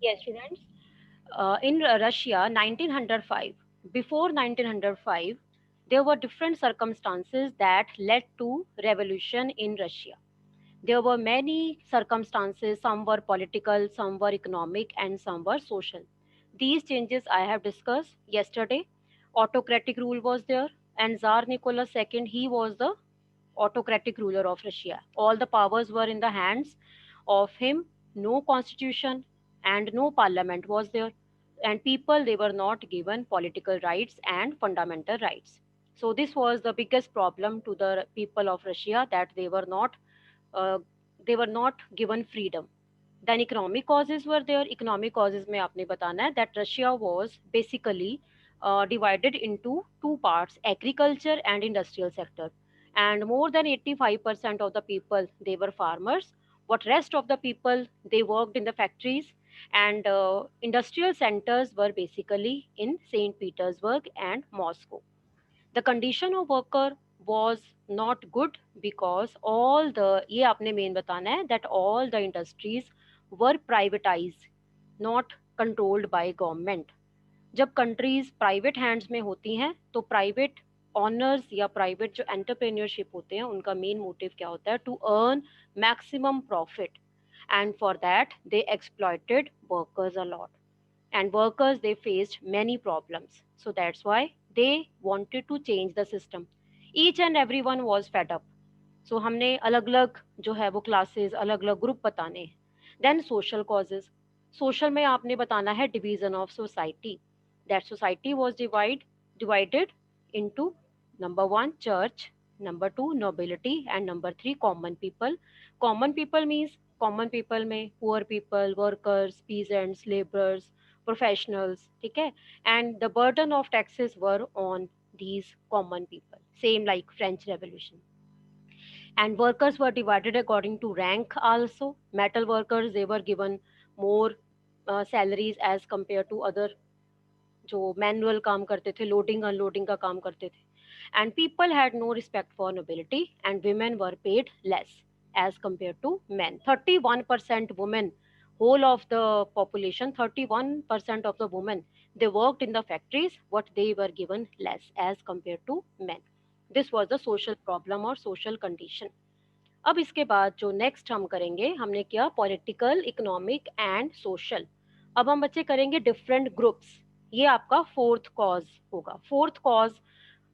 Yes, students. In Russia, 1905, before 1905, there were different circumstances that led to revolution in Russia. There were many circumstances, some were political, some were economic, and some were social. These changes I have discussed yesterday. Autocratic rule was there, and Tsar Nicholas II, he was the autocratic ruler of Russia. All the powers were in the hands of him. No constitution and no parliament was there. And people, they were not given political rights and fundamental rights. So this was the biggest problem to the people of Russia, that uh, they were not given freedom. Then economic causes were there. Economic causes में आपने बताना है that Russia was basically divided into two parts, agriculture and industrial sector. And more than 85% of the people, they were farmers. What rest of the people, they worked in the factories, and industrial centers were basically in St. Petersburg and Moscow. The condition of worker was not good because all the, ये आपने main बताना है, that all the industries were privatized, not controlled by government. जब countries private hands में होती हैं तो private owners या प्राइवेट जो एंटरप्रेन्योरशिप होते हैं उनका मेन मोटिव क्या होता है, to earn maximum profit, and for that they exploited workers a lot, and workers, they faced many problems. So that's why they wanted to change the system. Each and everyone was fed up. So हमने अलग अलग जो है वो classes, अलग अलग group बताने हैं. Then social causes. सोशल में आपने बताना है division of society. That society was divided into number 1 church, number 2 nobility, and number 3 common people. Common people means common people में poor people, workers, peasants, laborers, professionals, ठीक है. And the burden of taxes were on these common people, same like French Revolution. And workers were divided according to rank also. Metal workers, they were given more salaries as compared to other जो manual काम करते थे, loading unloading का काम करते थे. And people had no respect for nobility, and women were paid less as compared to men. 31% women, whole of the population, 31% of the women, they worked in the factories, what they were given less as compared to men. This was the social problem or social condition. अब इसके बाद जो next हम करेंगे, हमने किया political, economic and social. अब हम बच्चे करेंगे डिफरेंट ग्रुप्स. ये आपका फोर्थ कॉज होगा. फोर्थ कॉज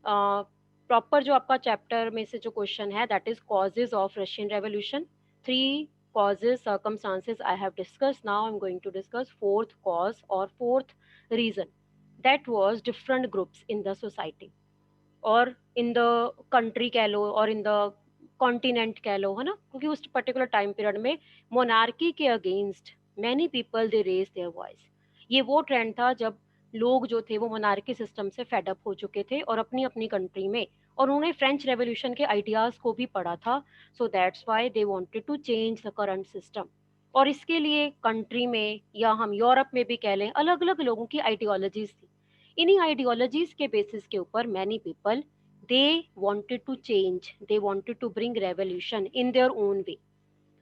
प्रॉपर जो आपका चैप्टर में से जो क्वेश्चन है, that is causes of Russian revolution. Three causes, circumstances I have discussed. Now I'm going to discuss fourth cause or fourth reason. That was different groups in the society और इन the country कह लो और in the continent कह लो, है ना, क्योंकि उस particular time period में monarchy के against many people they raise their voice. ये वो ट्रेंड था जब लोग जो थे वो मोनार्की सिस्टम से फेड अप हो चुके थे और अपनी अपनी कंट्री में, और उन्होंने फ्रेंच रेवोल्यूशन के आइडियाज को भी पढ़ा था. So that's why they wanted to change the current system. और इसके लिए कंट्री में या हम यूरोप में भी कह लें, अलग अलग लोगों की आइडियोलॉजीज थी. इन्हीं आइडियोलॉजीज के बेसिस के ऊपर many people, they wanted to change, they wanted to bring revolution in their own way.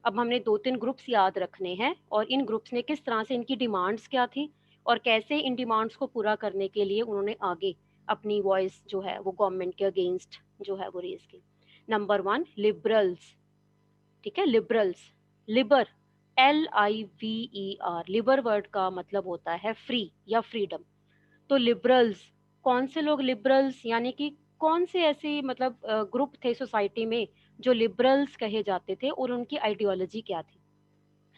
अब हमने दो तीन ग्रुप्स याद रखने हैं और इन ग्रुप्स ने किस तरह से, इनकी डिमांड्स क्या थी और कैसे इन डिमांड्स को पूरा करने के लिए उन्होंने आगे अपनी वॉइस जो है वो गवर्नमेंट के अगेंस्ट जो है वो रेज की. Number 1, liberals. ठीक है, liberals. Libre, LIVER, Libre word का मतलब होता है फ्री या फ्रीडम. तो लिबरल्स, कौन से लोग लिबरल्स, यानी कि कौन से ऐसे मतलब ग्रुप थे सोसाइटी में जो लिबरल्स कहे जाते थे और उनकी आइडियोलॉजी क्या थी.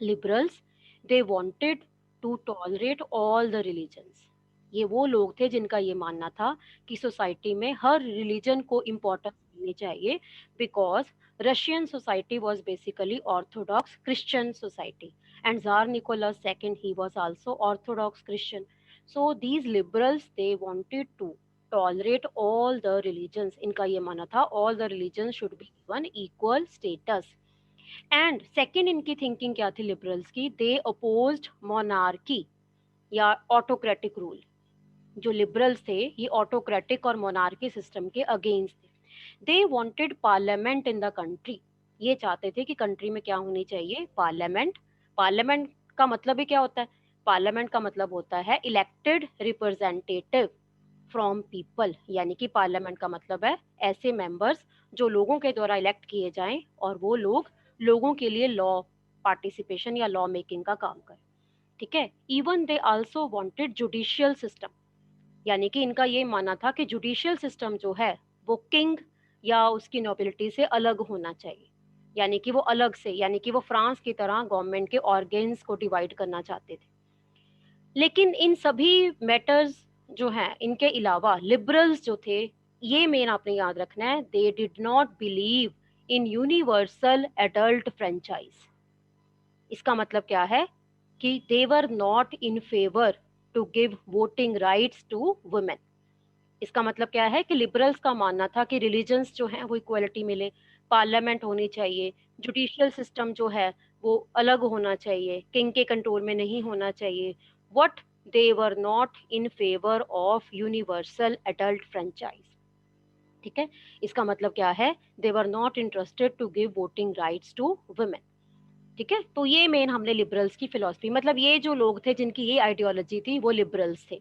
Liberals, they wanted to tolerate all the religions. ये वो लोग थे जिनका ये मानना था कि सोसाइटी में हर रिलीजन को इम्पोर्टेंस मिलनी चाहिए, because Russian society was basically Orthodox Christian society, and tsar Nicholas second, he was also Orthodox Christian. So these liberals, they wanted to tolerate all the religions. इनका ये मानना था all the religions should be given equal status. And second इनकी thinking क्या थी liberals की, they opposed monarchy या autocratic rule. जो लिबरल्स थे ये ऑटोक्रेटिक और मोनार्की सिस्टम के अगेंस्ट थे. They wanted parliament in the country. ये चाहते थे कि कंट्री में क्या होनी चाहिए, पार्लियामेंट. पार्लियामेंट का मतलब ही क्या होता है, पार्लियामेंट का मतलब होता है इलेक्टेड रिप्रेजेंटेटिव फ्रॉम पीपल, यानी कि पार्लियामेंट का मतलब है ऐसे मेंबर्स जो लोगों के द्वारा इलेक्ट किए जाएं और वो लोग लोगों के लिए लॉ पार्टिसिपेशन या लॉ मेकिंग का काम करें। ठीक है। Even they also wanted judicial system, यानी कि इनका ये मानना था कि जुडिशियल सिस्टम जो है वो किंग या उसकी नोबिलिटी से अलग होना चाहिए, यानी कि वो अलग से, यानी कि वो फ्रांस की तरह गवर्नमेंट के ऑर्गेन्स को डिवाइड करना चाहते थे। लेकिन इन सभी मैटर्स जो हैं इनके अलावा लिबरल्स जो थे, ये मेन आपने याद रखना है, they did not believe in universal adult franchise. इसका मतलब क्या है कि they were not in favour to give voting rights to women. इसका मतलब क्या है कि लिबरल्स का मानना था कि रिलीजन्स जो हैं वो इक्वलिटी मिले, पार्लियामेंट होनी चाहिए, जुडिशियल सिस्टम जो है वो अलग होना चाहिए, किंग के कंट्रोल में नहीं होना चाहिए। What, they were not in favour of universal adult franchise. ठीक है। इसका मतलब क्या है, they were not interested to give voting rights to women. ठीक है। तो ये मेन हमने लिबरल्स की फिलॉसफी, मतलब ये जो लोग थे जिनकी ये आइडियोलॉजी थी वो लिबरल्स थे।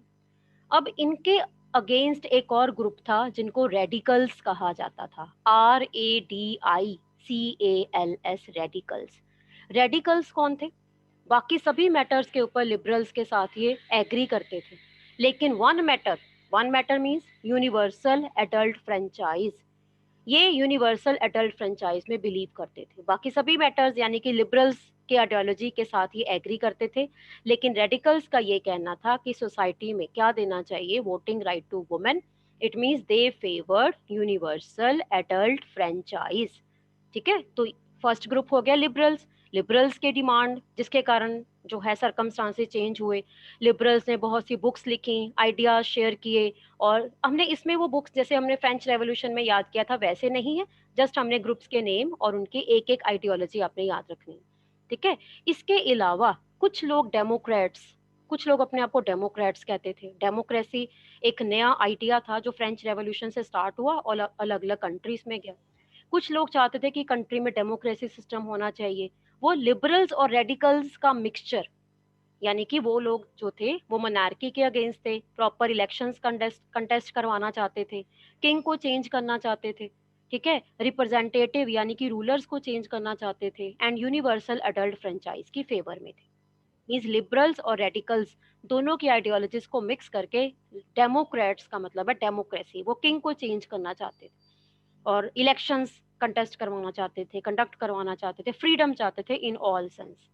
अब इनके अगेंस्ट एक और ग्रुप था जिनको रेडिकल्स कहा जाता था, RADICALS, रेडिकल्स। रेडिकल्स कौन थे? बाकी सभी मैटर्स के ऊपर लिबरल्स के साथ ये एग्री करते थे, लेकिन one matter means universal adult franchise, ये यूनिवर्सल एडल्ट फ्रेंचाइज में बिलीव करते थे। बाकी सभी मैटर्स यानी कि लिबरल्स के आइडियोलॉजी के साथ ये एग्री करते थे, लेकिन रेडिकल्स का ये कहना था कि सोसाइटी में क्या देना चाहिए, voting right to women. It means they favoured universal adult franchise. ठीक है। तो फर्स्ट ग्रुप हो गया लिबरल्स। लिबरल्स के डिमांड जिसके कारण जो है सरकमस्टांसेस चेंज हुए, लिबरल्स ने बहुत सी बुक्स लिखी, आइडियाज शेयर किए, और हमने इसमें वो बुक्स जैसे हमने फ्रेंच रेवोल्यूशन में याद किया था वैसे नहीं है, जस्ट हमने ग्रुप्स के नेम और उनकी एक एक आइडियोलॉजी आपने याद रखनी है। ठीक है। इसके अलावा कुछ लोग डेमोक्रेट्स, कुछ लोग अपने आप को डेमोक्रेट्स कहते थे। डेमोक्रेसी एक नया आइडिया था जो फ्रेंच रेवोल्यूशन से स्टार्ट हुआ और अलग अलग कंट्रीज में गया। कुछ लोग चाहते थे कि कंट्री में डेमोक्रेसी सिस्टम होना चाहिए। वो लिबरल्स और रेडिकल्स का मिक्सचर, यानी कि वो लोग जो थे वो मोनार्की के अगेंस्ट थे, प्रॉपर इलेक्शंस कंटेस्ट करवाना चाहते थे, किंग को चेंज करना चाहते थे। ठीक है। रिप्रेजेंटेटिव यानी कि रूलर्स को चेंज करना चाहते थे, एंड यूनिवर्सल अडल्ट फ्रेंचाइज की फेवर में थे। मीन्स लिबरल्स और रेडिकल्स दोनों की आइडियोलॉजीज को मिक्स करके डेमोक्रेट्स का मतलब है डेमोक्रेसी, वो किंग को चेंज करना चाहते थे और इलेक्शंस कंटेस्ट करवाना चाहते थे, कंडक्ट करवाना चाहते थे, फ्रीडम चाहते थे in all sense.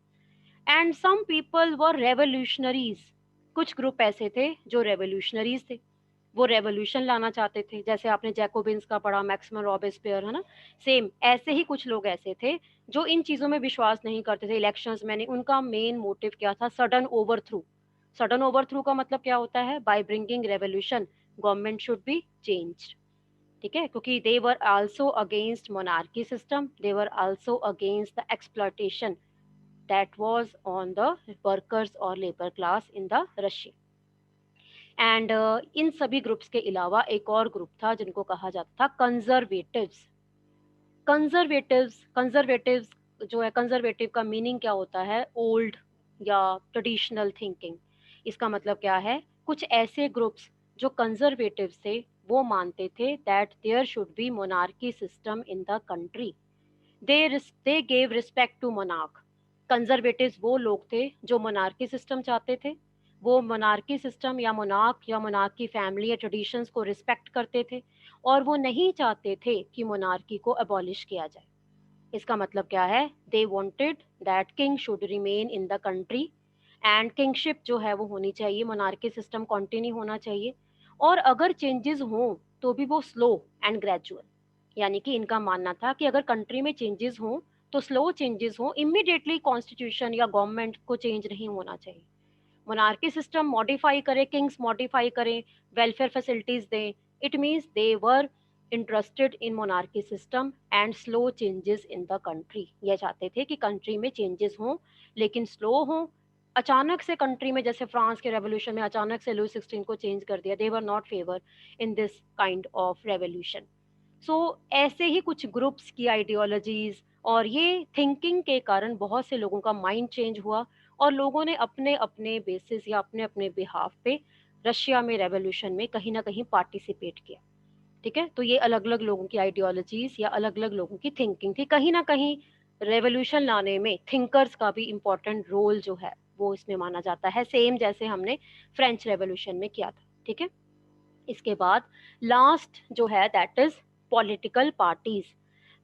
And some people were revolutionaries. कुछ ग्रुप ऐसे थे जो रेवोल्यूशनरीज थे, वो रेवोल्यूशन लाना चाहते थे, जैसे आपने जैकोबिन्स का पढ़ा, मैक्सिमम रॉबेस्पियर, है ना। सेम ऐसे ही कुछ लोग ऐसे थे जो इन चीजों में विश्वास नहीं करते थे, इलेक्शंस में नहीं। उनका मेन मोटिव क्या था, सडन ओवरथ्रू। सडन ओवरथ्रू का मतलब क्या होता है, by bringing revolution government should be changed. ठीक है। क्योंकि they were also against monarchy system, they were also against the exploitation that was on the workers or labor class in the Russia. And in सभी groups के अलावा एक और group था जिनको कहा जाता था कंजर्वेटिव्स। कंजर्वेटिव्स जो है, कंजर्वेटिव का मीनिंग क्या होता है, ओल्ड या ट्रेडिशनल थिंकिंग। इसका मतलब क्या है, कुछ ऐसे ग्रुप्स जो कंजर्वेटिव थे वो मानते थे that there should be monarchy system in the country. They gave respect to monarch. Conservatives वो लोग थे जो मोनार्की सिस्टम चाहते थे, वो मोनार्की सिस्टम या मोनार्क की फैमिली या ट्रेडिशंस को रिस्पेक्ट करते थे, और वो नहीं चाहते थे कि मोनार्की को अबॉलिश किया जाए। इसका मतलब क्या है, they wanted that king should remain in the country, and kingship जो है वो होनी चाहिए, मोनार्की सिस्टम कंटिन्यू होना चाहिए, और अगर चेंजेस हों तो भी वो स्लो एंड ग्रेजुअल। यानी कि इनका मानना था कि अगर कंट्री में चेंजेस हों तो स्लो चेंजेस हों, इमीडिएटली कॉन्स्टिट्यूशन या गवर्नमेंट को चेंज नहीं होना चाहिए। मोनार्की सिस्टम मॉडिफाई करे, किंग्स मॉडिफाई करें, वेलफेयर फैसिलिटीज दें, it means they were interested in monarchy system and slow changes in the country. ये चाहते थे कि कंट्री में चेंजेस हों लेकिन स्लो हों। अचानक से कंट्री में, जैसे फ्रांस के रेवोल्यूशन में अचानक से लुई 16 को चेंज कर दिया, they were not favour in this kind of revolution. So ऐसे ही कुछ ग्रुप्स की आइडियोलॉजीज और ये थिंकिंग के कारण बहुत से लोगों का माइंड चेंज हुआ, और लोगों ने अपने अपने बेसिस या अपने अपने बिहाफ पे रशिया में रेवोल्यूशन में कहीं ना कहीं पार्टिसिपेट किया। ठीक है, तो ये अलग अलग लोगों की आइडियोलॉजीज या अलग अलग लोगों की थिंकिंग थी। कहीं ना कहीं रेवोल्यूशन लाने में थिंकर्स का भी इम्पोर्टेंट रोल जो है वो इसमें माना जाता है, सेम जैसे हमने फ्रेंच रेवोल्यूशन में किया था। ठीक है, इसके बाद लास्ट जो है दैट इज पॉलिटिकल पार्टीज।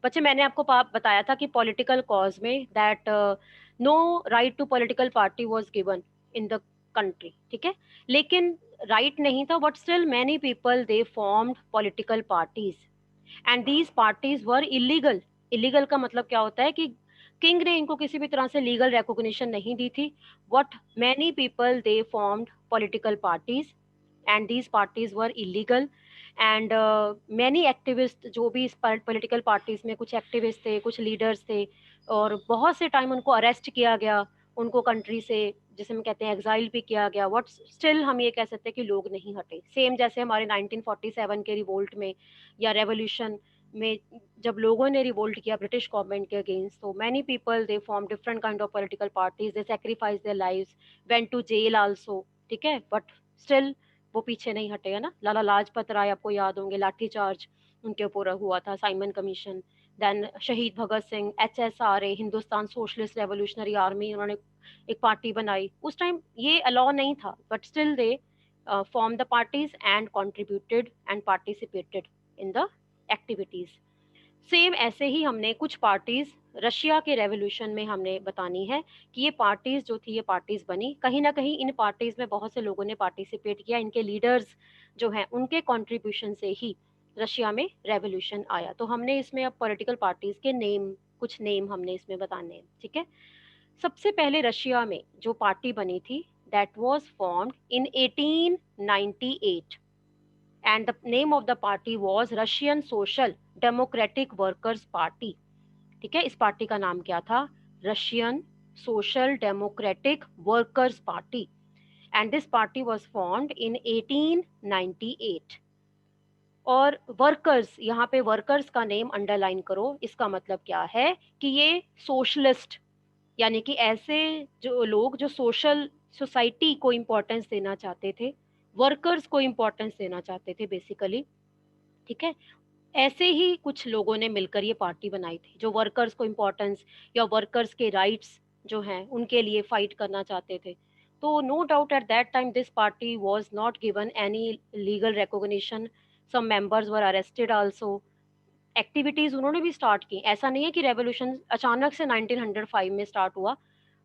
बच्चे मैंने आपको बताया था कि पॉलिटिकल कॉज में that no right to political party was given in the country. ठीक है, लेकिन राइट नहीं था, but still many people they formed political parties and these parties were illegal. Illegal का मतलब क्या होता है कि किंग ने इनको किसी भी तरह से लीगल रिकॉग्निशन नहीं दी थी, but many people they formed political parties and these parties were illegal. And many activist जो भी इस पॉलिटिकल पार्टीज में कुछ एक्टिविस्ट थे, कुछ लीडर्स थे, और बहुत से टाइम उनको अरेस्ट किया गया, उनको कंट्री से जिसे हम कहते हैं एग्जाइल भी किया गया। वट स्टिल हम ये कह सकते हैं कि लोग नहीं हटे, सेम जैसे हमारे 1947 के रिवोल्ट में या रेवोल्यूशन में जब लोगों ने रिवोल्ट किया ब्रिटिश गवर्नमेंट के अगेंस्ट, तो many people they form different kind of political parties, they sacrifice their lives, went to jail also. ठीक है, बट स्टिल वो पीछे नहीं हटे, है ना। लाला लाजपत राय आपको याद होंगे, लाठी चार्ज उनके ऊपर हुआ था, साइमन कमीशन। देन शहीद Bhagat Singh, HSRA, Hindustan socialist revolutionary army, उन्होंने एक पार्टी बनाई। उस टाइम ये अलाउ नहीं था, but still they form the parties and contributed and participated in the activities. Same ऐसे ही हमने कुछ पार्टीज रशिया के रेवोल्यूशन में हमने बतानी है कि ये पार्टीज जो थी ये पार्टीज बनी कहीं ना कहीं। इन पार्टीज में बहुत से लोगों ने पार्टिसिपेट किया, इनके लीडर्स जो हैं उनके कंट्रीब्यूशन से ही रशिया में रेवोल्यूशन आया। तो हमने इसमें अब पॉलिटिकल पार्टीज के नेम, कुछ नेम हमने इसमें बताने हैं। ठीक है, सबसे पहले रशिया में जो पार्टी बनी थी that was formed in 1898 and the name of the party was Russian Social Democratic Workers party. ठीक है, इस पार्टी का नाम क्या था? Russian Social Democratic Workers party, and this party was formed in 1898। और वर्कर्स, यहाँ पे वर्कर्स का नेम अंडरलाइन करो, इसका मतलब क्या है कि ये सोशलिस्ट, यानी कि ऐसे जो लोग जो सोशल सोसाइटी को इम्पोर्टेंस देना चाहते थे, वर्कर्स को इम्पोर्टेंस देना चाहते थे बेसिकली। ठीक है, ऐसे ही कुछ लोगों ने मिलकर ये पार्टी बनाई थी जो वर्कर्स को इम्पोर्टेंस या वर्कर्स के राइट्स जो हैं उनके लिए फाइट करना चाहते थे। तो no doubt at that time this party was not given any legal recognition, some members were arrested also. Activities उन्होंने भी स्टार्ट की, ऐसा नहीं है कि रेवोल्यूशन अचानक से 1905 में स्टार्ट हुआ।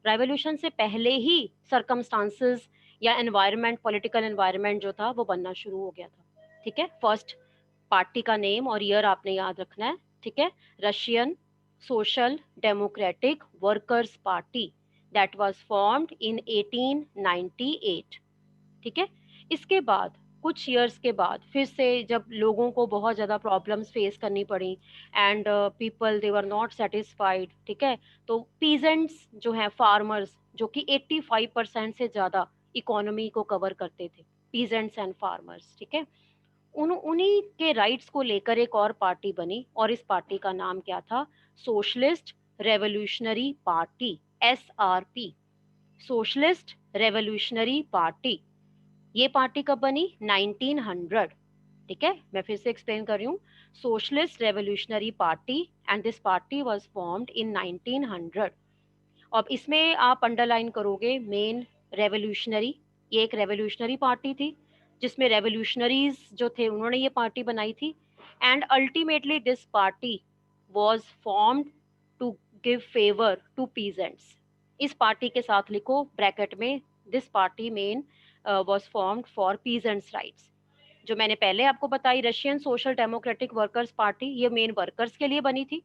रेवोल्यूशन से पहले ही सरकमस्टांसेस या एनवायरनमेंट, पॉलिटिकल एनवायरनमेंट जो था वो बनना शुरू हो गया था। ठीक है, फर्स्ट पार्टी का नेम और ईयर आपने याद रखना है। ठीक है, Russian Social Democratic Workers party that was formed in 1898। ठीक है, इसके बाद कुछ ईयर्स के बाद फिर से जब लोगों को बहुत ज़्यादा प्रॉब्लम्स फेस करनी पड़ी and people they were not satisfied. ठीक है, तो पीजेंट्स जो हैं, फार्मर्स, जो कि 85% से ज़्यादा इकोनॉमी को कवर करते थे, पीजेंट्स एंड फार्मर्स। ठीक है, उन्हीं के राइट्स को लेकर एक और पार्टी बनी, और इस पार्टी का नाम क्या था? Socialist revolutionary party, SRP, socialist revolutionary party. ये पार्टी कब बनी? 1900। ठीक है, मैं फिर से एक्सप्लेन कर रही हूँ, socialist revolutionary party and this party was formed in 1900। अब इसमें आप अंडरलाइन करोगे मेन रेवोल्यूशनरी, ये एक रेवोल्यूशनरी पार्टी थी जिसमें रेवोल्यूशनरीज जो थे उन्होंने ये पार्टी बनाई थी, and ultimately this party was formed to give favour to peasants. इस पार्टी के साथ लिखो ब्रैकेट में, this party main was formed for peasants rights. जो मैंने पहले आपको बताई Russian Social Democratic Workers Party, ये मेन वर्कर्स के लिए बनी थी,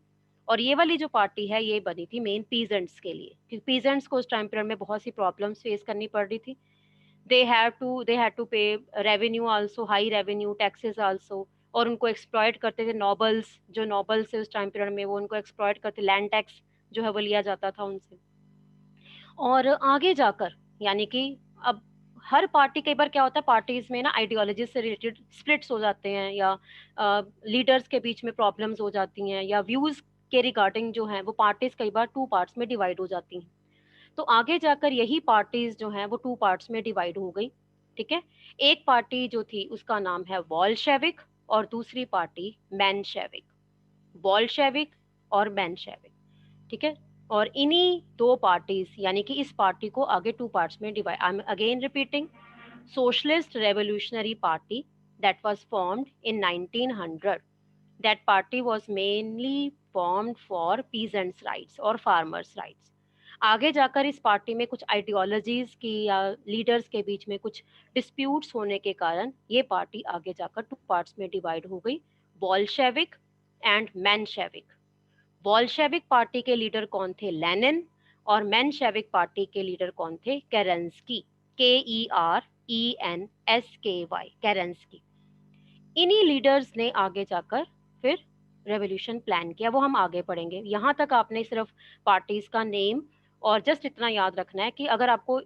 और ये वाली जो पार्टी है ये बनी थी मेन पीजेंट्स के लिए, क्योंकि पीजेंट्स को उस टाइम पीरियड में बहुत सी प्रॉब्लम्स फेस करनी पड़ रही थी। दे हैड टू पे revenue also, high revenue, taxes also, और उनको एक्सप्लॉयट करते थे नॉबल्स, जो नॉबल्स थे उस टाइम पीरियड में वो उनको एक्सप्लॉयट करते, लैंड टैक्स जो है वो लिया जाता था उनसे। और आगे जाकर यानी कि अब हर पार्टी, कई बार क्या होता है पार्टीज में ना आइडियोलॉजी से रिलेटेड स्प्लिट्स हो जाते हैं, या लीडर्स के बीच में प्रॉब्लम्स हो जाती हैं, या व्यूज के रिगार्डिंग जो है वो पार्टीज कई बार टू पार्ट्स में डिवाइड हो जाती हैं। तो आगे जाकर यही पार्टीज जो हैं वो टू पार्ट्स में डिवाइड हो गई, ठीक है। एक पार्टी जो थी उसका नाम है वॉल्शेविक और दूसरी पार्टी मेनशेविक। बॉल्शेविक और मेनशेविक, ठीक है। और इन्हीं दो पार्टीज यानी कि इस पार्टी को आगे टू पार्ट्स में divide, I am again repeating, socialist revolutionary party that was formed in 1900. That party was mainly formed for peasants rights और farmers rights। आगे जाकर इस पार्टी में कुछ आइडियोलॉजीज की या लीडर्स के बीच में कुछ डिस्प्यूट्स होने के कारण ये पार्टी आगे जाकर टू पार्ट्स में डिवाइड हो गई, बॉल्शेविक एंड मेनशेविक। बॉल्शेविक पार्टी के लीडर कौन थे? लेनिन। और मेनशेविक पार्टी के लीडर कौन थे? केरेंस्की, KERENSKY, केरेंस्की। इन्हीं लीडर्स ने आगे जाकर फिर रेवोल्यूशन प्लान किया, वो हम आगे पढ़ेंगे। यहाँ तक आपने सिर्फ पार्टीज का नेम और जस्ट इतना याद रखना है कि अगर आपको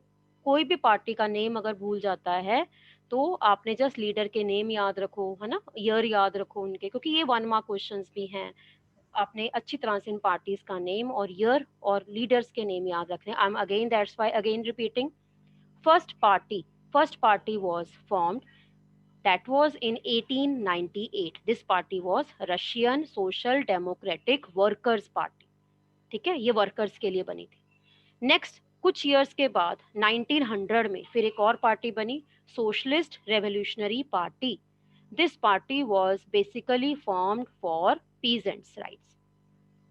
कोई भी पार्टी का नेम अगर भूल जाता है तो आपने जस्ट लीडर के नेम याद रखो, है ना, ईयर याद रखो उनके, क्योंकि ये 1 मार्क क्वेश्चंस भी हैं। आपने अच्छी तरह से इन पार्टीज का नेम और ईयर और लीडर्स के नेम याद रखने। I am again, that's why again repeating. First party, first party was formed, that was in 1898। this party was Russian Social Democratic Workers Party, ठीक है, ये वर्कर्स के लिए बनी थी। नेक्स्ट कुछ इयर्स के बाद 1900 में फिर एक और पार्टी बनी, socialist revolutionary party. This party was basically formed for peasants rights,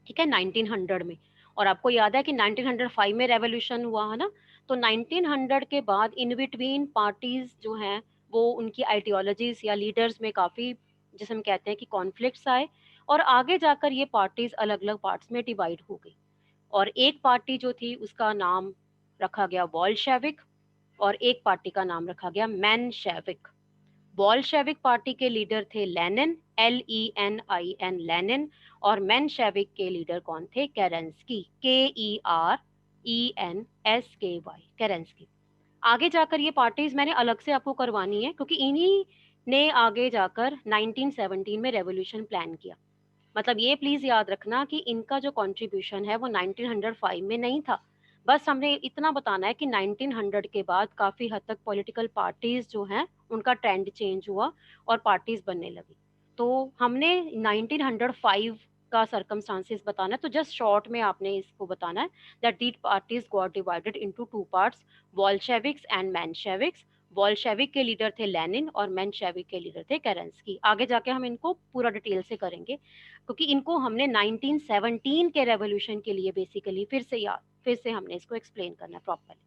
ठीक है, 1900 में। और आपको याद है कि 1905 में रेवोल्यूशन हुआ है ना, तो 1900 के बाद इन बिटवीन पार्टीज जो हैं वो उनकी आइडियोलॉजीज या लीडर्स में काफ़ी, जिसे हम कहते हैं कि कॉन्फ्लिक्ट्स आए, और आगे जाकर ये पार्टीज अलग अलग पार्ट्स में डिवाइड हो गई। और एक पार्टी जो थी उसका नाम रखा गया बॉल्शेविक और एक पार्टी का नाम रखा गया मेनशेविक। बॉल्शेविक पार्टी के लीडर थे लेनिन, LENIN, लेनिन। और मेनशेविक के लीडर कौन थे? केरेंस्की, KERENSKY, केरेंस्की। आगे जाकर ये पार्टीज मैंने अलग से आपको करवानी है क्योंकि इन्हीं ने आगे जाकर 1917 में रेवोल्यूशन प्लान किया। मतलब ये प्लीज याद रखना कि इनका जो कंट्रीब्यूशन है वो 1905 में नहीं था। बस हमने इतना बताना है कि 1900 के बाद काफी हद तक पॉलिटिकल पार्टीज जो हैं उनका ट्रेंड चेंज हुआ और पार्टीज बनने लगी। तो हमने 1905 का सर्कमस्टांसेस बताना है, तो जस्ट शॉर्ट में आपने इसको बताना है that these parties got divided into two parts, Bolsheviks and Mensheviks. Bolshevik के लीडर थे लेनिन और मेनशेविक के लीडर थे केरेंस्की। आगे जाके हम इनको पूरा डिटेल से करेंगे क्योंकि इनको हमने 1917 के रेवोल्यूशन के लिए बेसिकली फिर से हमने इसको एक्सप्लेन करना है प्रॉपरली।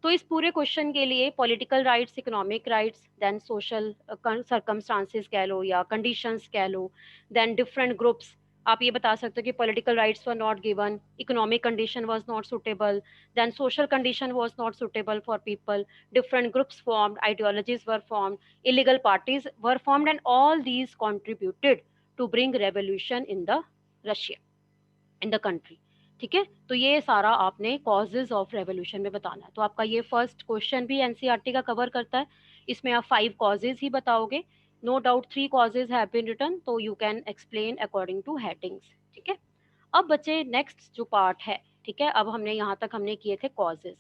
तो इस पूरे क्वेश्चन के लिए political rights, economic rights, then social circumstances कह लो या कंडीशंस कह लो, देन डिफरेंट ग्रुप्स। आप ये बता सकते हो कि political rights were not given, economic condition was not suitable, then social condition was not suitable for people, different groups formed, ideologies were formed, illegal parties were formed, and all these contributed to bring revolution in the Russia, in the country। ठीक है, तो ये सारा आपने causes of revolution में बताना है। तो आपका ये फर्स्ट क्वेश्चन भी एनसीईआरटी का कवर करता है। इसमें आप 5 कॉजेज ही बताओगे। No doubt 3 causes have been written, तो you can explain according to headings, ठीक है। अब बच्चे नेक्स्ट जो पार्ट है, ठीक है, अब हमने यहाँ तक हमने किए थे कॉजेज।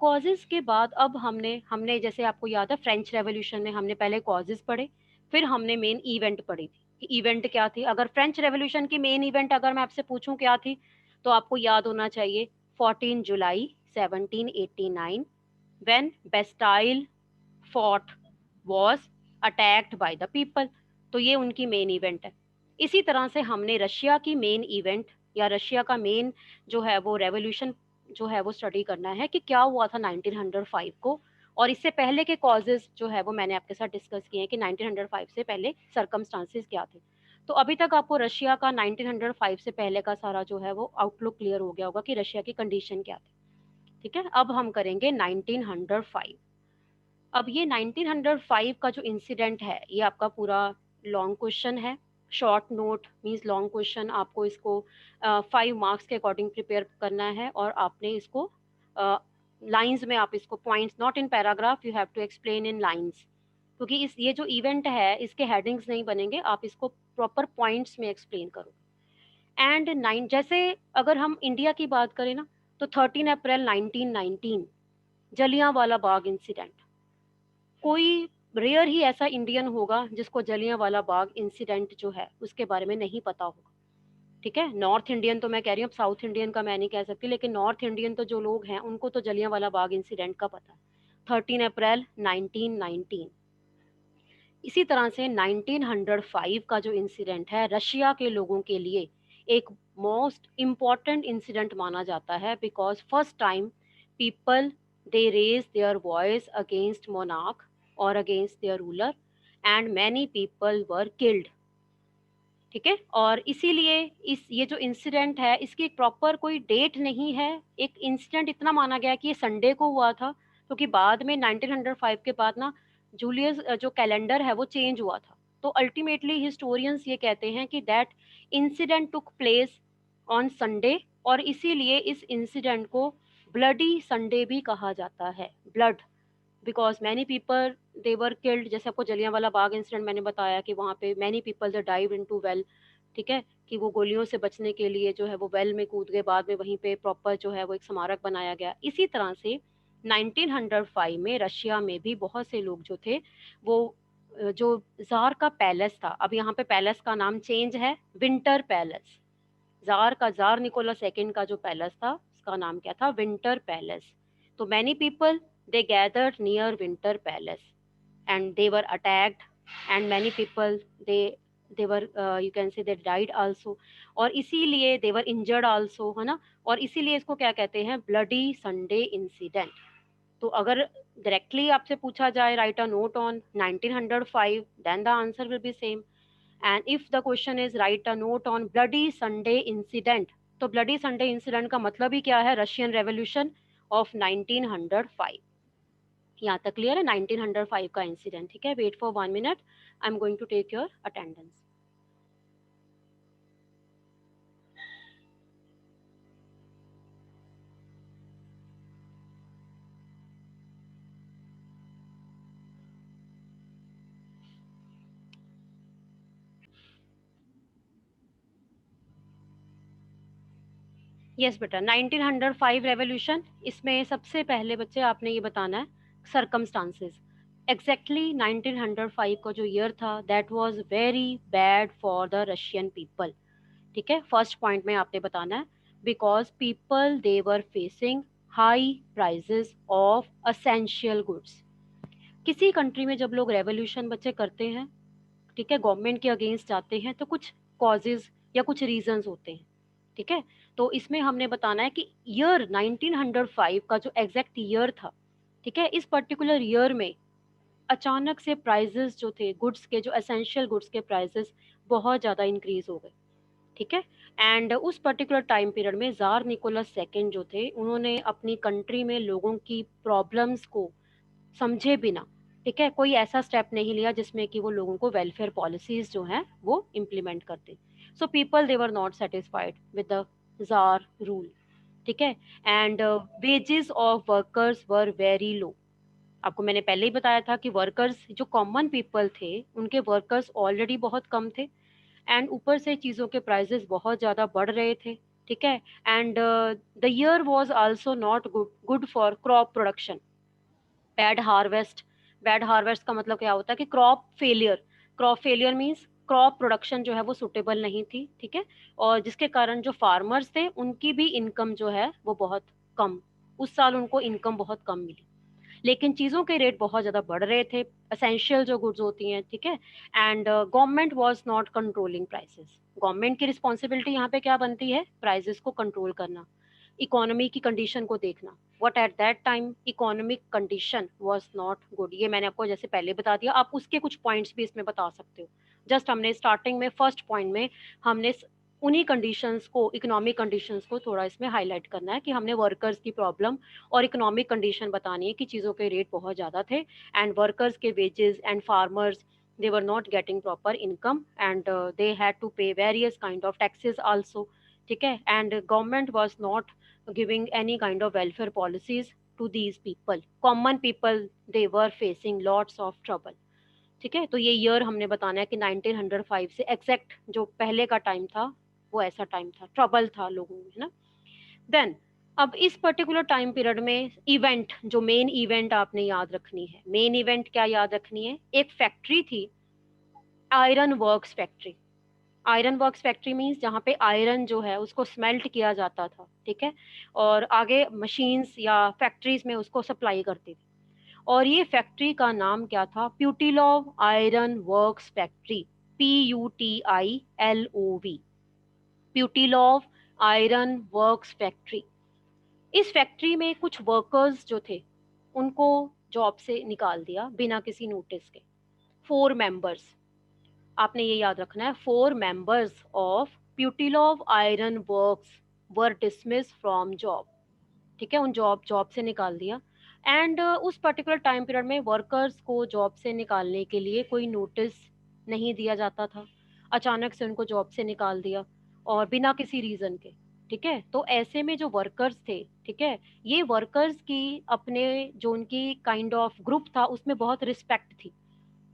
कॉजेज के बाद अब हमने हमने जैसे आपको याद है फ्रेंच रेवोल्यूशन में हमने पहले कॉजेज पढ़े, फिर हमने मेन इवेंट पढ़ी थी कि इवेंट क्या थी। अगर फ्रेंच रेवोल्यूशन की मेन इवेंट अगर मैं आपसे पूछूं क्या थी, तो आपको याद होना चाहिए 14 जुलाई 1789 when Bastille fort was attacked by the people. तो ये उनकी मेन इवेंट है। इसी तरह से हमने रशिया की मेन इवेंट या रशिया का मेन जो है वो रेवोल्यूशन जो है वो स्टडी करना है कि क्या हुआ था 1905 को, और इससे पहले के कॉजेज जो है वो मैंने आपके साथ डिस्कस किए हैं कि 1905 से पहले सरकमस्टांसेस क्या थे। तो अभी तक आपको रशिया का 1905 से पहले का सारा जो है वो आउटलुक क्लियर हो गया होगा कि रशिया की कंडीशन क्या थी, ठीक है। अब हम करेंगे 1905। अब ये 1905 का जो इंसिडेंट है ये आपका पूरा लॉन्ग क्वेश्चन है। Short note means long question, आपको इसको 5 मार्क्स के अकॉर्डिंग प्रिपेयर करना है और आपने इसको लाइंस में, आप इसको points, not in paragraph, you have to explain in lines, क्योंकि इस ये जो इवेंट है इसके हेडिंग्स नहीं बनेंगे, आप इसको प्रॉपर पॉइंट्स में एक्सप्लेन करो। एंड नाइन, जैसे अगर हम इंडिया की बात करें ना, तो 13 अप्रैल 1919 जलियांवाला बाग इंसिडेंट। कोई रेयर ही ऐसा इंडियन होगा जिसको जलियांवाला बाग इंसिडेंट जो है उसके बारे में नहीं पता होगा। ठीक है, नॉर्थ इंडियन तो मैं कह रही हूँ, अब साउथ इंडियन का मैं नहीं कह सकती, लेकिन नॉर्थ इंडियन तो जो लोग हैं उनको तो जलियांवाला बाग इंसिडेंट का पता है। 13 अप्रैल 1919। इसी तरह से 1905 का जो इंसिडेंट है रशिया के लोगों के लिए एक मोस्ट इम्पॉर्टेंट इंसिडेंट माना जाता है, because first time people they raise their voice against monarch और against their ruler and many people were killed. ठीक है, और इसीलिए इस ये जो इंसिडेंट है इसकी एक प्रॉपर कोई डेट नहीं है। एक इंसिडेंट इतना माना गया कि ये संडे को हुआ था, क्योंकि बाद में 1905 के बाद ना जूलियस जो कैलेंडर है वो चेंज हुआ था। तो अल्टीमेटली हिस्टोरियंस ये कहते हैं कि that incident took place on Sunday, और इसीलिए इस इंसिडेंट को ब्लडी संडे भी कहा जाता है। Blood, because many people they were killed. जैसे आपको जलियांवाला बाग इंसिडेंट मैंने बताया कि वहाँ पे मैनी पीपल दे डाइव इनटू वेल। ठीक है, कि वो गोलियों से बचने के लिए जो है वो वेल में कूद गए, बाद में वहीं पे प्रॉपर जो है वो एक स्मारक बनाया गया। इसी तरह से 1905 में रशिया में भी बहुत से लोग जो थे वो जो जार का पैलेस था, अब यहाँ पे पैलेस का नाम चेंज है, विंटर पैलेस। जार का, जार निकोला सेकंड का जो पैलेस था उसका नाम क्या था, विंटर पैलेस। तो many people they gathered near winter palace and they were attacked and many people they were you can say they died also, और इसीलिए दे वर इंजर्ड आल्सो, है ना। और इसीलिए इसको क्या कहते हैं, ब्लडी संडे इंसिडेंट। तो अगर डायरेक्टली आपसे पूछा जाए write a note on 1905, then the answer will be same. And if the question is write a note on Bloody Sunday incident, तो ब्लडी संडे इंसिडेंट का मतलब ही क्या है, रशियन रेवोल्यूशन ऑफ 1905। यहाँ तक क्लियर है, 1905 का इंसिडेंट। ठीक है, wait for 1 minute, I am going to take your attendance. Yes बेटा, 1905 रेवोल्यूशन, इसमें सबसे पहले बच्चे आपने ये बताना है सरकमस्टांसेस। एग्जैक्टली 1905 का जो ईयर था that was very bad for the Russian people. ठीक है, फर्स्ट पॉइंट में आपने बताना है, because people they were facing high prices of essential goods. किसी कंट्री में जब लोग रेवोल्यूशन बच्चे करते हैं, ठीक है, गवर्नमेंट के अगेंस्ट जाते हैं, तो कुछ कॉजेज या कुछ रीजंस होते हैं। ठीक है, तो इसमें हमने बताना है कि ईयर 1905 का जो एग्जैक्ट ईयर था, ठीक है, इस पर्टिकुलर ईयर में अचानक से प्राइजेस जो थे गुड्स के, जो एसेंशियल गुड्स के प्राइजेस बहुत ज़्यादा इंक्रीज हो गए। ठीक है, एंड उस पर्टिकुलर टाइम पीरियड में जार निकोलस सेकेंड जो थे उन्होंने अपनी कंट्री में लोगों की प्रॉब्लम्स को समझे बिना, ठीक है, कोई ऐसा स्टेप नहीं लिया जिसमें कि वो लोगों को वेलफेयर पॉलिसीज जो हैं वो इम्प्लीमेंट करते। So people they were not satisfied with the jar rule. ठीक है, and wages of workers were very low. आपको मैंने पहले ही बताया था कि वर्कर्स जो कॉमन पीपल थे उनके वर्कर्स ऑलरेडी बहुत कम थे, एंड ऊपर से चीज़ों के प्राइजेस बहुत ज़्यादा बढ़ रहे थे। ठीक है, and the year was also not good for crop production. Bad harvest, bad harvest का मतलब क्या होता है कि crop failure. Crop failure means crop production जो है वो सुटेबल नहीं थी। ठीक है, और जिसके कारण जो फार्मर्स थे उनकी भी इनकम जो है वो बहुत कम, उस साल उनको इनकम बहुत कम मिली। लेकिन चीज़ों के रेट बहुत ज़्यादा बढ़ रहे थे, असेंशियल जो गुड्स होती हैं। ठीक है, and government was not controlling prices. Government की रिस्पॉन्सिबिलिटी यहाँ पे क्या बनती है, प्राइसेस को कंट्रोल करना, इकोनॉमी की कंडीशन को देखना। What eight that time economic condition was not good, ये मैंने आपको जैसे पहले बता दिया, आप उसके कुछ पॉइंट्स भी इसमें बता सकते हो। जस्ट हमने स्टार्टिंग में फर्स्ट पॉइंट में हमने उन्हीं कंडीशंस को, इकोनॉमिक कंडीशंस को थोड़ा इसमें हाईलाइट करना है कि हमने वर्कर्स की प्रॉब्लम और इकोनॉमिक कंडीशन बतानी है कि चीज़ों के रेट बहुत ज़्यादा थे, एंड वर्कर्स के wages and farmers they were not getting proper income, and they had to pay various kind of taxes also। ठीक है, and government was not giving any kind of welfare policies to these people, common people, they were facing lots of trouble। ठीक है, तो ये year हमने बताना है कि 1905 से एग्जैक्ट जो पहले का टाइम था वो ऐसा टाइम था, ट्रबल था लोगों में, है ना। देन अब इस पर्टिकुलर टाइम पीरियड में इवेंट, जो मेन इवेंट आपने याद रखनी है, मेन इवेंट क्या याद रखनी है, एक फैक्ट्री थी, iron works factory. Iron works factory means जहाँ पे आयरन जो है उसको स्मेल्ट किया जाता था, ठीक है, और आगे मशीन्स या फैक्ट्रीज में उसको सप्लाई करती थी। और ये फैक्ट्री का नाम क्या था, Putilov iron works factory, PUTILOV, Putilov iron works factory. इस फैक्ट्री में कुछ वर्कर्स जो थे उनको जॉब से निकाल दिया बिना किसी नोटिस के। 4 मेंबर्स, आपने ये याद रखना है, 4 members of Putilov iron works were dismiss from job, ठीक है, उन जॉब जॉब से निकाल दिया। एंड उस पर्टिकुलर टाइम पीरियड में वर्कर्स को जॉब से निकालने के लिए कोई नोटिस नहीं दिया जाता था, अचानक से उनको जॉब से निकाल दिया और बिना किसी रीजन के, ठीक है। तो ऐसे में जो वर्कर्स थे, ठीक है, ये वर्कर्स की अपने जो उनकी काइंड ऑफ ग्रुप था उसमें बहुत रिस्पेक्ट थी।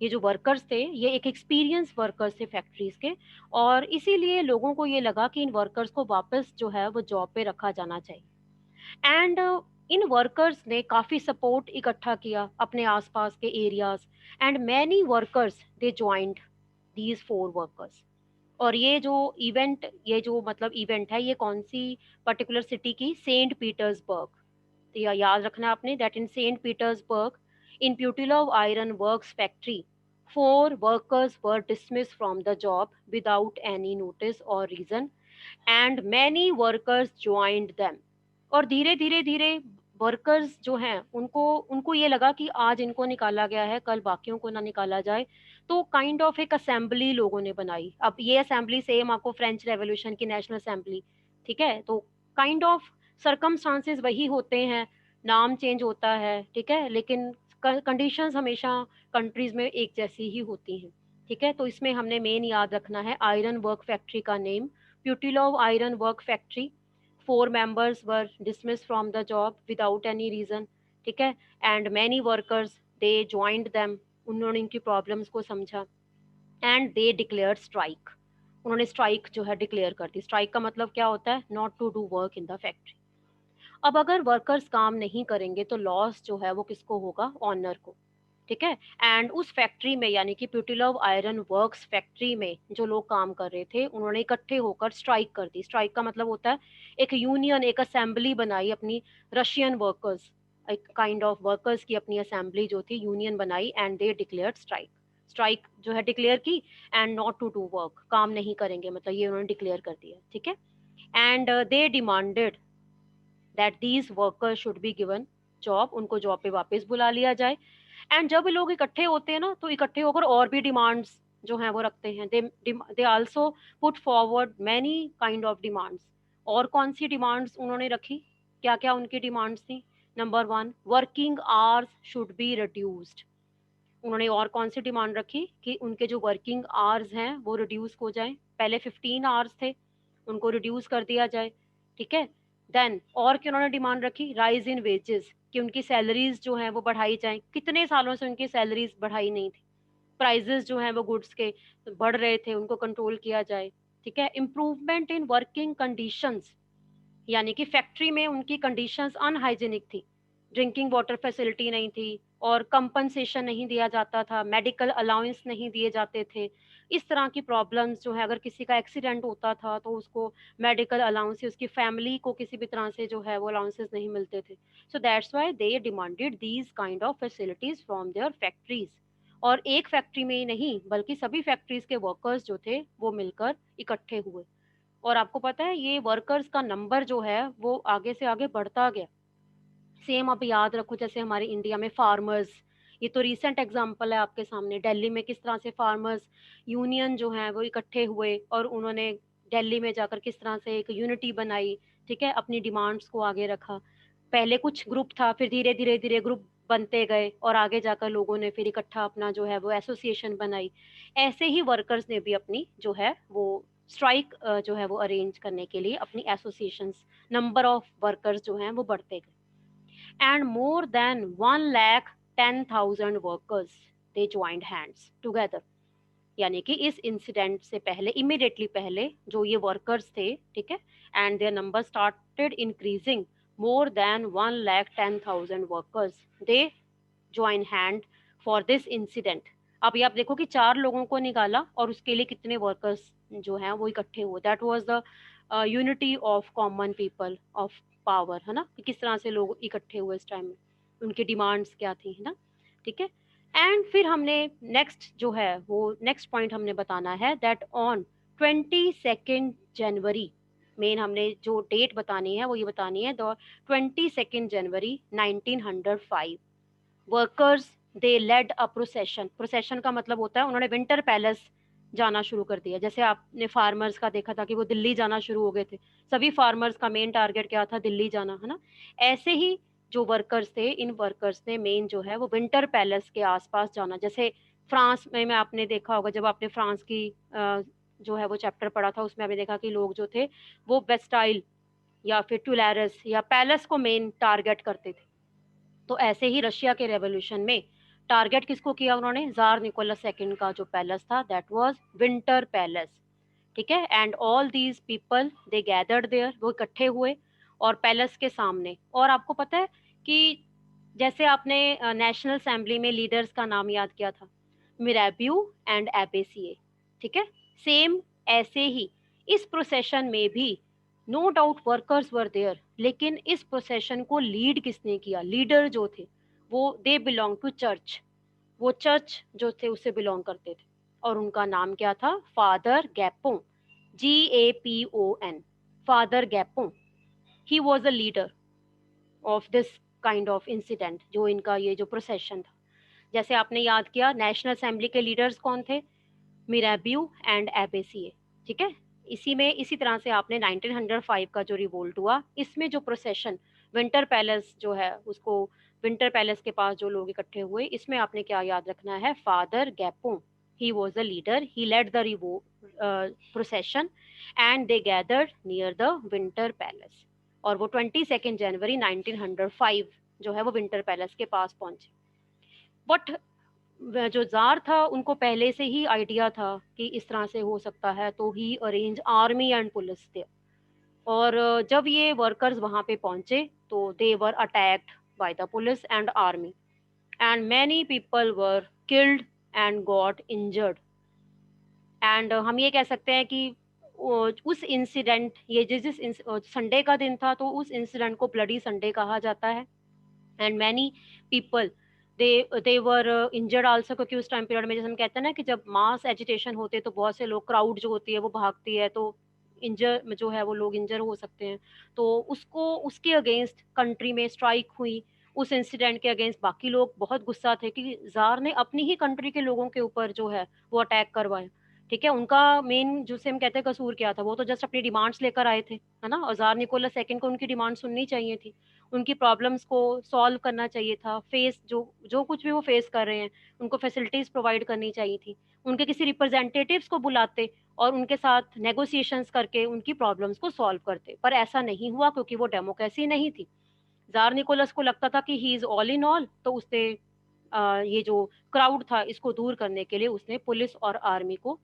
ये जो वर्कर्स थे ये एक एक्सपीरियंस वर्कर्स थे फैक्ट्रीज के, और इसीलिए लोगों को ये लगा कि इन वर्कर्स को वापस जो है वो जॉब पे रखा जाना चाहिए। एंड इन वर्कर्स ने काफी सपोर्ट इकट्ठा किया अपने आसपास के areas, and many workers they joined these 4 workers. और ये जो इवेंट, ये जो मतलब इवेंट है, ये कौन सी पर्टिकुलर सिटी की, सेंट पीटर्सबर्ग। तो याद रखना आपने that in Saint Petersburg, in Putilov Iron Works factory, 4 workers were dismissed from the job without any notice or reason, and many workers joined them. और धीरे धीरे धीरे वर्कर्स जो हैं उनको उनको ये लगा कि आज इनको निकाला गया है, कल बाकियों को ना निकाला जाए। तो काइंड ऑफ एक असेंबली लोगों ने बनाई। अब ये असेंबली सेम आपको फ्रेंच रेवोल्यूशन की नेशनल असेंबली, ठीक है, तो काइंड ऑफ सरकमस्टांसेस वही होते हैं, नाम चेंज होता है, ठीक है, लेकिन कंडीशंस हमेशा कंट्रीज में एक जैसी ही होती हैं, ठीक है। तो इसमें हमने मेन याद रखना है आयरन वर्क फैक्ट्री का name, Putilov iron work factory. 4 members were dismissed from the job without any reason, ठीक है, and many workers they joined them, उन्होंने इनकी प्रॉब्लम्स को समझा, एंड दे डिक्लेयर स्ट्राइक, उन्होंने स्ट्राइक जो है डिक्लेयर कर दी। स्ट्राइक का मतलब क्या होता है, not to do work in the factory. अब अगर वर्कर्स काम नहीं करेंगे तो लॉस जो है वो किसको होगा, ऑनर को, ठीक है। एंड उस फैक्ट्री में यानी कि प्यूटिलोव आयरन वर्क्स फैक्ट्री में जो लोग काम कर रहे थे उन्होंने इकट्ठे होकर स्ट्राइक कर दी। स्ट्राइक का मतलब होता है एक यूनियन, एक असेंबली बनाई अपनी, रशियन वर्कर्स, एक काइंड ऑफ वर्कर्स की अपनी असेंबली जो थी, यूनियन बनाई, and they declared strike. Strike जो है डिक्लेयर की, and not to do work, काम नहीं करेंगे, मतलब ये उन्होंने डिक्लेयर कर दिया, ठीक है। And they demanded that these workers should be given job, उनको जॉब पे वापस बुला लिया जाए। एंड जब लोग इकट्ठे होते हैं ना तो इकट्ठे होकर और भी डिमांड्स जो हैं वो रखते हैं। They also put forward many kind of demands. और कौन सी डिमांड्स उन्होंने रखी, क्या क्या उनकी डिमांड्स थी, number 1, working hours should be reduced. उन्होंने और कौन सी डिमांड रखी कि उनके जो वर्किंग आवर्स हैं वो रिड्यूस हो जाए, पहले 15 आवर्स थे, उनको रिड्यूस कर दिया जाए, ठीक है। देन और क्या उन्होंने डिमांड रखी, राइज इन वेजेस, कि उनकी सैलरीज जो हैं वो बढ़ाई जाए, कितने सालों से उनकी सैलरीज बढ़ाई नहीं थी। प्राइजेस जो हैं वो गुड्स के बढ़ रहे थे, उनको कंट्रोल किया जाए, ठीक है। इम्प्रूवमेंट इन वर्किंग कंडीशंस, यानी कि फैक्ट्री में उनकी कंडीशंस अनहाइजीनिक थी, ड्रिंकिंग वाटर फैसिलिटी नहीं थी, और कंपनसेशन नहीं दिया जाता था, मेडिकल अलाउंस नहीं दिए जाते थे। इस तरह की प्रॉब्लम्स जो है, अगर किसी का एक्सीडेंट होता था तो उसको मेडिकल अलाउंस, उसकी फैमिली को किसी भी तरह से जो है वो अलाउंसेस नहीं मिलते थे। So that's why they demanded these kind of facilities from their factories. और एक फैक्ट्री में ही नहीं बल्कि सभी फैक्ट्रीज के वर्कर्स जो थे वो मिलकर इकट्ठे हुए। और आपको पता है ये वर्कर्स का नंबर जो है वो आगे से आगे बढ़ता गया। सेम आप याद रखो जैसे हमारे इंडिया में फार्मर्स, ये तो रीसेंट एग्जांपल है आपके सामने, दिल्ली में किस तरह से फार्मर्स यूनियन जो है वो इकट्ठे हुए और उन्होंने दिल्ली में जाकर किस तरह से एक यूनिटी बनाई, ठीक है, अपनी डिमांड्स को आगे रखा। पहले कुछ ग्रुप था, फिर धीरे धीरे धीरे ग्रुप बनते गए, और आगे जाकर लोगों ने फिर इकट्ठा अपना जो है वो एसोसिएशन बनाई। ऐसे ही वर्कर्स ने भी अपनी जो है वो स्ट्राइक जो है वो अरेंज करने के लिए अपनी एसोसिएशंस, नंबर ऑफ वर्कर्स जो हैं वो बढ़ते गए। and more than 1,10,000 workers they joined hands together। यानी कि इस इंसिडेंट से पहले, इमीडिएटली पहले जो ये वर्कर्स थे, ठीक है, and their number started increasing, more than 1,10,000 workers. They join hand for this incident. अब ये आप देखो कि 4 लोगों को निकाला और उसके लिए कितने वर्कर्स जो हैं वो इकट्ठे हुए. That was the unity of common people of power, है ना, कि किस तरह से लोग इकट्ठे हुए इस टाइम में, उनकी डिमांड्स क्या थी, है ना. ठीक है. एंड फिर हमने नेक्स्ट जो है वो नेक्स्ट पॉइंट हमने बताना है दैट ऑन 22 जनवरी, मेन हमने जो डेट बतानी है वो ये बतानी है, the 22 January 1905 workers they led a procession. Procession का मतलब होता है उन्होंने विंटर पैलेस जाना शुरू कर दिया. जैसे आपने फार्मर्स का देखा था कि वो दिल्ली जाना शुरू हो गए थे, सभी फार्मर्स का मेन टारगेट क्या था, दिल्ली जाना, है ना. ऐसे ही जो वर्कर्स थे, इन वर्कर्स ने मेन जो है वो विंटर पैलेस के आसपास जाना. जैसे फ्रांस में आपने देखा होगा, जब आपने फ्रांस की जो है वो चैप्टर पढ़ा था, उसमें आपने देखा कि लोग जो थे वो बेस्टाइल या फिर टुलेरस या पैलेस को मेन टारगेट करते थे. तो ऐसे ही रशिया के रेवोल्यूशन में टारगेट किसको किया उन्होंने, जार निकोलस सेकंड का जो पैलेस था, दैट वाज विंटर पैलेस. ठीक है. And all these people they gathered there, वो इकट्ठे हुए और पैलेस के सामने. और आपको पता है कि जैसे आपने नेशनल असेंबली में लीडर्स का नाम याद किया था, मिराब्यू एंड एबेसिए. ठीक है. सेम ऐसे ही इस प्रोसेशन में भी no doubt workers were there, लेकिन इस प्रोसेशन को लीड किसने किया, लीडर जो थे वो दे बिलोंग टू चर्च. वो चर्च जो थे उससे बिलोंग करते थे और उनका नाम क्या था, father Gapon, GAPON, father Gapon. He was a leader of this kind of incident, जो इनका ये जो प्रोसेशन था. जैसे आपने याद किया, नेशनल असेंबली के लीडर्स कौन थे, मिराब्यू एंड एबेसिए. ठीक है. इसी तरह से आपने 1905 का जो रिवोल्ट हुआ, इसमें जो प्रोसेशन विंटर पैलेस जो है उसको, विंटर पैलेस के पास जो लोग इकट्ठे हुए, इसमें आपने क्या याद रखना है, father Gapon, he was the leader, he led the procession and they gathered near the winter palace. और वो 22 जनवरी 1905 जो है वो विंटर पैलेस के पास पहुंचे. बट जो जार था उनको पहले से ही आइडिया था कि इस तरह से हो सकता है, तो he arrange army and police थे. और जब ये वर्कर्स वहां पे पहुंचे तो they were attacked by the police and army and many people were killed and got injured. And हम ये कह सकते हैं कि उस इंसिडेंट, ये जिस संडे का दिन था, तो उस इंसिडेंट को ब्लडी संडे कहा जाता है. And many people they were injured also, क्योंकि उस टाइम पीरियड में जैसे हम कहते हैं ना कि जब मास एजिटेशन होते हैं तो बहुत से लोग, क्राउड जो होती है वो भागती है, तो इंजर जो है वो लोग इंजर हो सकते हैं. तो उसको उसके अगेंस्ट कंट्री में स्ट्राइक हुई. उस इंसिडेंट के अगेंस्ट बाकी लोग बहुत गुस्सा थे कि जार ने अपनी ही कंट्री के लोगों के ऊपर जो है वो अटैक करवाया. ठीक है. उनका मेन जिसे हम कहते हैं कसूर क्या था, वो तो जस्ट अपनी डिमांड्स लेकर आए थे, है ना. और जार निकोलस सेकंड को उनकी डिमांड सुननी चाहिए थी, उनकी प्रॉब्लम्स को सॉल्व करना चाहिए था, फेस जो जो कुछ भी वो फेस कर रहे हैं उनको फैसिलिटीज प्रोवाइड करनी चाहिए थी. उनके किसी रिप्रेजेंटेटिव्स को बुलाते और उनके साथ नेगोशिएशंस करके उनकी प्रॉब्लम्स को सॉल्व करते, पर ऐसा नहीं हुआ क्योंकि वो डेमोक्रेसी नहीं थी. जार निकोलस को लगता था कि he is all in all, तो उसने ये जो क्राउड था इसको दूर करने के लिए उसने पुलिस और आर्मी को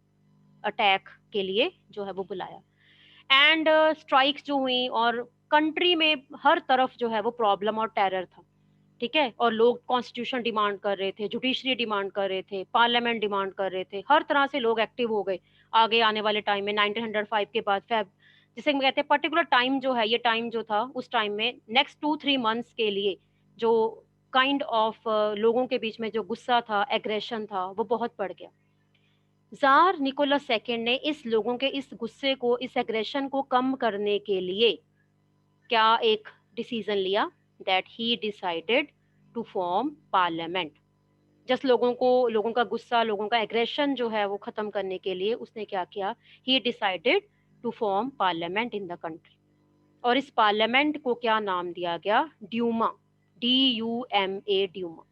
अटैक के लिए जो है वो बुलाया. एंड स्ट्राइक्स जो हुई और कंट्री में हर तरफ जो है वो प्रॉब्लम और टेरर था. ठीक है. और लोग कॉन्स्टिट्यूशन डिमांड कर रहे थे, जुडिशरी डिमांड कर रहे थे, पार्लियामेंट डिमांड कर रहे थे, हर तरह से लोग एक्टिव हो गए आगे आने वाले टाइम में. 1905 के बाद फेब, जिसे हम कहते हैं पर्टिकुलर टाइम जो है, ये टाइम जो था उस टाइम में नेक्स्ट 2-3 मंथ्स के लिए जो काइंड ऑफ लोगों के बीच में जो गुस्सा था, एग्रेशन था, वो बहुत बढ़ गया. जार निकोलस सेकंड ने इस लोगों के इस गुस्से को, इस एग्रेशन को कम करने के लिए क्या एक डिसीजन लिया, that he decided to form parliament. Just लोगों का गुस्सा, लोगों का एग्रेशन जो है वो खत्म करने के लिए उसने क्या किया, he decided to form parliament in the country. और इस पार्लियामेंट को क्या नाम दिया गया, Duma, DUMA, Duma.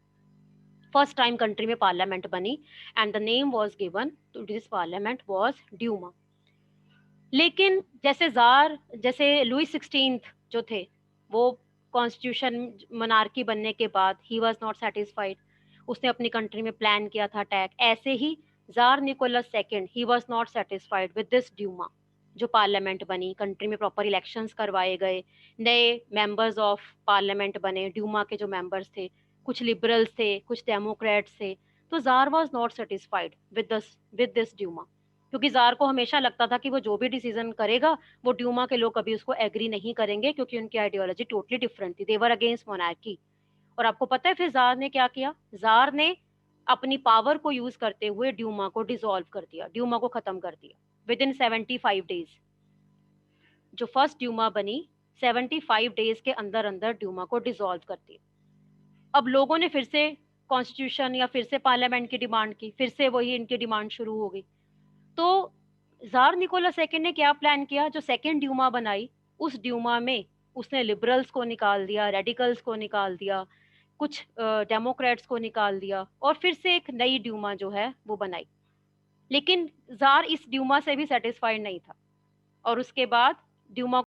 First time country में पार्लियामेंट बनी and the name was given to this parliament was Duma. लेकिन जैसे लुइस 16 जो थे वो कॉन्स्टिट्यूशन मोनार्की बनने के बाद ही वाज नॉट सेटिस्फाइड, उसने अपनी कंट्री में प्लान किया था अटैक. ऐसे ही tsar Nicholas second, he was not satisfied with this Duma. जो पार्लियामेंट बनी, कंट्री में प्रॉपर इलेक्शंस करवाए गए, नए मेंबर्स ऑफ पार्लियामेंट बने, ड्यूमा के जो मेंबर्स थे, कुछ लिबरल्स थे, कुछ डेमोक्रेट्स थे। तो tsar was not satisfied with this Duma, क्योंकि ज़ार को हमेशा लगता था कि वो जो भी डिसीजन करेगा, वो ड्यूमा के लोग कभी उसको एग्री नहीं करेंगे, क्योंकि उनकी आइडियोलॉजी टोटली डिफरेंट थी। दे वर अगेंस्ट मोनार्की। और आपको पता है फिर ज़ार ने क्या किया? ज़ार ने अपनी पावर को यूज़ करते हुए ड्यूमा को डिसॉल्व कर दिया, ड्यूमा को खत्म कर दिया विद इन 75 डेज। जो फर्स्ट ड्यूमा बनी, 75 डेज के अंदर अंदर ड्यूमा को डिसॉल्व कर दिया। अब लोगों ने फिर से कॉन्स्टिट्यूशन या फिर से पार्लियामेंट की डिमांड की, फिर से वही इनकी डिमांड शुरू हो गई। तो जार निकोला सेकंड ने क्या प्लान किया? जो सेकंड ड्यूमा बनाई, उस ड्यूमा में उसने लिबरल्स को निकाल दिया, रेडिकल्स को निकाल दिया, कुछ डेमोक्रेट्स को निकाल दिया, और फिर से एक नई ड्यूमा जो है वो बनाई। लेकिन जार इस ड्यूमा से भी सेटिस्फाइड नहीं था, और उसके बाद ड्यूमा